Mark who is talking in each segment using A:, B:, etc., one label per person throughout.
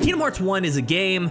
A: Kingdom Hearts 1 is a game...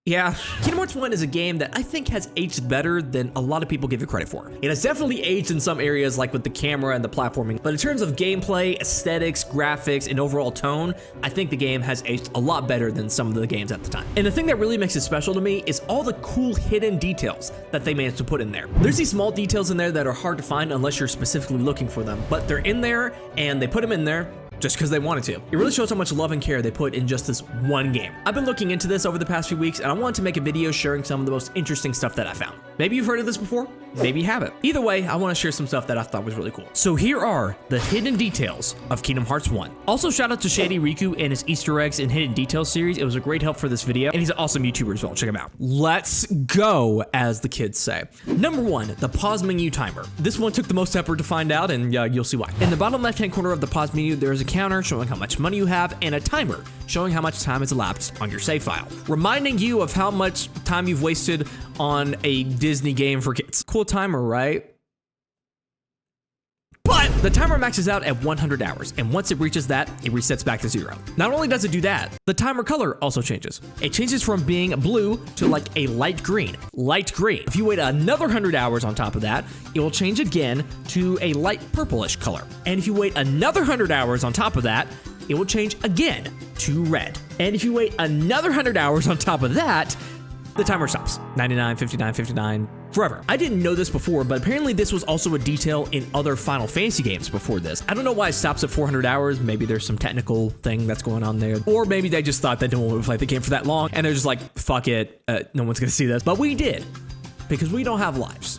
A: Yeah, Kingdom Hearts 1 is a game that I think has aged better than a lot of people give it credit for. It has definitely aged in some areas like with the camera and the platforming, but in terms of gameplay, aesthetics, graphics, and overall tone, I think the game has aged a lot better than some of the games at the time. And the thing that really makes it special to me is all the cool hidden details that they managed to put in there. There's these small details in there that are hard to find unless you're specifically looking for them, but they're in there and they put them in there just because they wanted to. It really shows how much love and care they put in just this one game. I've been looking into this over the past few weeks, and I wanted to make a video sharing some of the most interesting stuff that I found. Maybe you've heard of this before, maybe you haven't. Either way, I want to share some stuff that I thought was really cool. So here are the hidden details of Kingdom Hearts 1. Also, shout out to Shady Riku and his Easter eggs and hidden details series. It was a great help for this video, and he's an awesome YouTuber as well. Check him out. Let's go, as the kids say. Number 1, the pause menu timer. This one took the most effort to find out, and you'll see why. In the bottom left-hand corner of the pause menu, there is a counter showing how much money you have and a timer showing how much time has elapsed on your save file, reminding you of how much time you've wasted on a Disney game for kids. Cool timer, right? But the timer maxes out at 100 hours, and once it reaches that, it resets back to 0. Not only does it do that, the timer color also changes. It changes from being blue to like a light green. Light green. If you wait another 100 hours on top of that, it will change again to a light purplish color. And if you wait another 100 hours on top of that, it will change again to red. And if you wait another 100 hours on top of that, the timer stops. 99, 59, 59, forever. I didn't know this before, but apparently this was also a detail in other Final Fantasy games before this. I don't know why it stops at 400 hours. Maybe there's some technical thing that's going on there. Or maybe they just thought that no one would play the game for that long, and they're just like, fuck it, no one's gonna see this. But we did, because we don't have lives.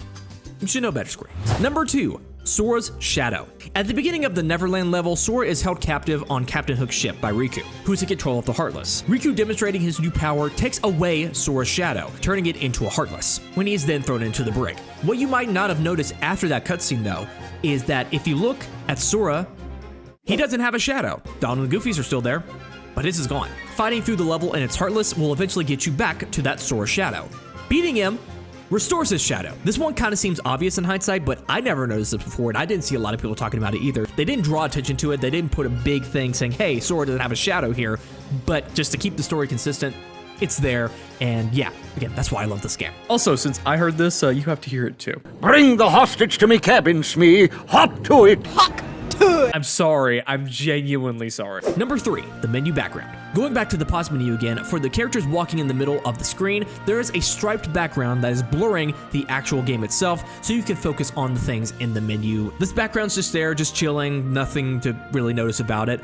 A: You should know better, Square. Number 2, Sora's Shadow. At the beginning of the Neverland level, Sora is held captive on Captain Hook's ship by Riku, who is in control of the Heartless. Riku, demonstrating his new power, takes away Sora's shadow, turning it into a Heartless, when he is then thrown into the brig. What you might not have noticed after that cutscene, though, is that if you look at Sora, he doesn't have a shadow. Donald and Goofy's are still there, but his is gone. Fighting through the level and its Heartless will eventually get you back to that Sora Shadow. Beating him restores his shadow. This one kind of seems obvious in hindsight, but I never noticed this before, and I didn't see a lot of people talking about it either. They didn't draw attention to it. They didn't put a big thing saying, hey, Sora doesn't have a shadow here, but just to keep the story consistent, it's there, and yeah, again, that's why I love this game.
B: Also, since I heard this, you have to hear it too.
C: Bring the hostage to me cabin, Smee. Hop to it. Hop.
B: I'm sorry. I'm genuinely sorry.
A: Number 3, the menu background. Going back to the pause menu again, for the characters walking in the middle of the screen, there is a striped background that is blurring the actual game itself, so you can focus on the things in the menu. This background's just there, just chilling, nothing to really notice about it.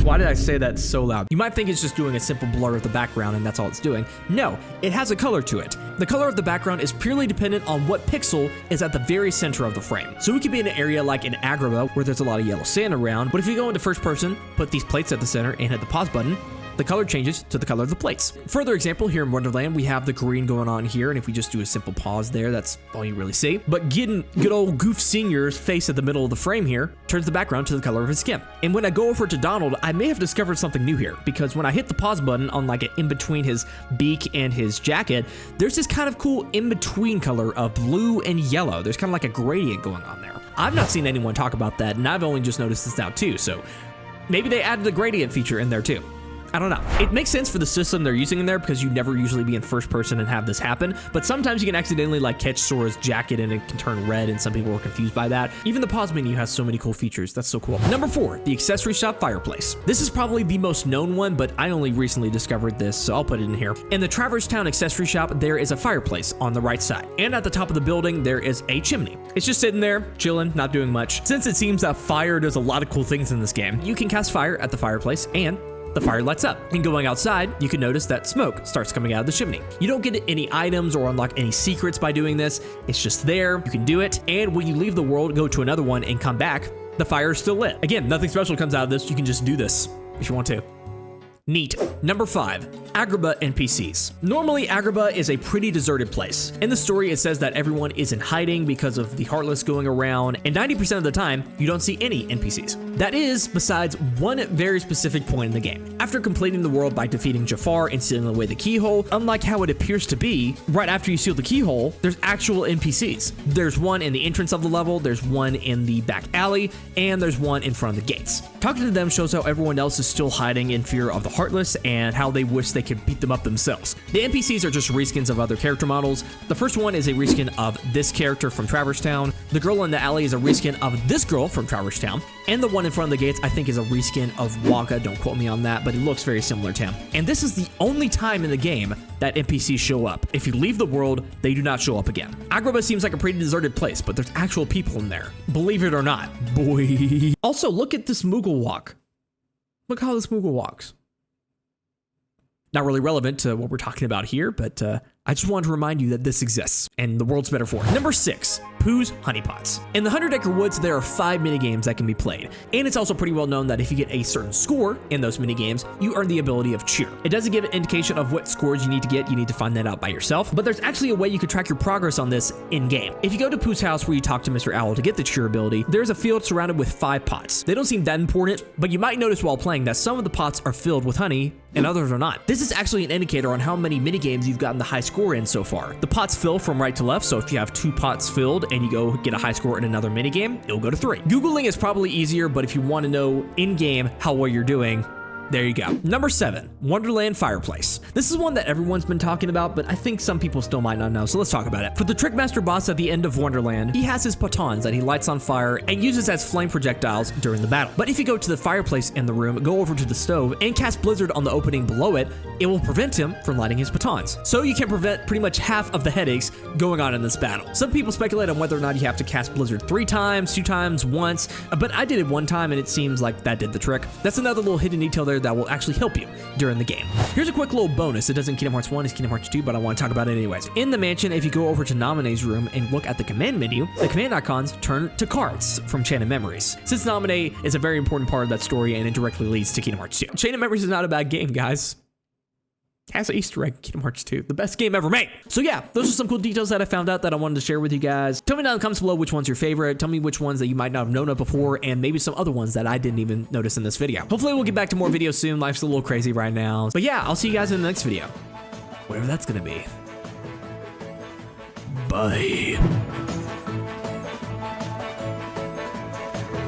A: Why did I say that so loud? You might think it's just doing a simple blur of the background and that's all it's doing. No, it has a color to it. The color of the background is purely dependent on what pixel is at the very center of the frame. So we could be in an area like in Agrabah where there's a lot of yellow sand around, but if you go into first person, put these plates at the center and hit the pause button, the color changes to the color of the plates. Further example, here in Wonderland, we have the green going on here, and if we just do a simple pause there, that's all you really see. But getting good old Goof Sr.'s face at the middle of the frame here turns the background to the color of his skin. And when I go over to Donald, I may have discovered something new here, because when I hit the pause button on like in between his beak and his jacket, there's this kind of cool in-between color of blue and yellow. There's kind of like a gradient going on there. I've not seen anyone talk about that, and I've only just noticed this now too, so maybe they added the gradient feature in there too. I don't know. It makes sense for the system they're using in there because you never usually be in first person and have this happen, but sometimes you can accidentally like catch Sora's jacket and it can turn red and some people are confused by that. Even the pause menu has so many cool features. That's so cool. Number 4, the accessory shop fireplace. This is probably the most known one, but I only recently discovered this, so I'll put it in here. In the Traverse Town accessory shop, there is a fireplace on the right side, and at the top of the building, there is a chimney. It's just sitting there, chilling, not doing much. Since it seems that fire does a lot of cool things in this game, you can cast fire at the fireplace and the fire lights up. And going outside, you can notice that smoke starts coming out of the chimney. You don't get any items or unlock any secrets by doing this. It's just there. You can do it. And when you leave the world, go to another one and come back, the fire is still lit. Again, nothing special comes out of this. You can just do this if you want to. Neat. Number 5, Agrabah NPCs. Normally, Agrabah is a pretty deserted place. In the story, it says that everyone is in hiding because of the Heartless going around, and 90% of the time, you don't see any NPCs. That is, besides one very specific point in the game. After completing the world by defeating Jafar and sealing away the keyhole, unlike how it appears to be, right after you seal the keyhole, there's actual NPCs. There's one in the entrance of the level, there's one in the back alley, and there's one in front of the gates. Talking to them shows how everyone else is still hiding in fear of the Heartless and how they wish they could beat them up themselves. The NPCs are just reskins of other character models. The first one is a reskin of this character from Traverse Town. The girl in the alley is a reskin of this girl from Traverse Town. And the one in front of the gates, I think, is a reskin of Wonka. Don't quote me on that, but it looks very similar to him. And this is the only time in the game that NPCs show up. If you leave the world, they do not show up again. Agrabah seems like a pretty deserted place, but there's actual people in there. Believe it or not. Boy. Also, look at this Moogle walk. Look how this Moogle walks. Not really relevant to what we're talking about here, but I just wanted to remind you that this exists, and the world's better for it. Number 6, Pooh's Honeypots. In the 100-Acre Woods, there are 5 minigames that can be played, and it's also pretty well known that if you get a certain score in those minigames, you earn the ability of cheer. It doesn't give an indication of what scores you need to get, you need to find that out by yourself, but there's actually a way you can track your progress on this in-game. If you go to Pooh's house where you talk to Mr. Owl to get the cheer ability, there's a field surrounded with 5 pots. They don't seem that important, but you might notice while playing that some of the pots are filled with honey, and others are not. This is actually an indicator on how many minigames you've gotten the high score in so far. The pots fill from right to left, so if you have 2 pots filled and you go get a high score in another minigame, it'll go to 3. Googling is probably easier, but if you want to know in-game how well you're doing, there you go. Number 7, Wonderland Fireplace. This is one that everyone's been talking about, but I think some people still might not know, so let's talk about it. For the Trickmaster boss at the end of Wonderland, he has his batons that he lights on fire and uses as flame projectiles during the battle. But if you go to the fireplace in the room, go over to the stove, and cast Blizzard on the opening below it, it will prevent him from lighting his batons. So you can prevent pretty much half of the headaches going on in this battle. Some people speculate on whether or not you have to cast Blizzard 3 times, 2 times, once, but I did it 1 time and it seems like that did the trick. That's another little hidden detail there that will actually help you during the game. Here's a quick little bonus. It doesn't Kingdom Hearts 1, it's Kingdom Hearts 2, but I want to talk about it anyways. In the mansion, if you go over to Naminé's room and look at the command menu, the command icons turn to cards from Chain of Memories. Since Naminé is a very important part of that story and it directly leads to Kingdom Hearts 2. Chain of Memories is not a bad game, guys. Has an Easter egg, Kingdom Hearts 2, the best game ever made. So yeah, those are some cool details that I found out that I wanted to share with you guys. Tell me down in the comments below which one's your favorite. Tell me which ones that you might not have known of before, and maybe some other ones that I didn't even notice in this video. Hopefully we'll get back to more videos soon. Life's a little crazy right now. But yeah, I'll see you guys in the next video. Whatever that's gonna be. Bye.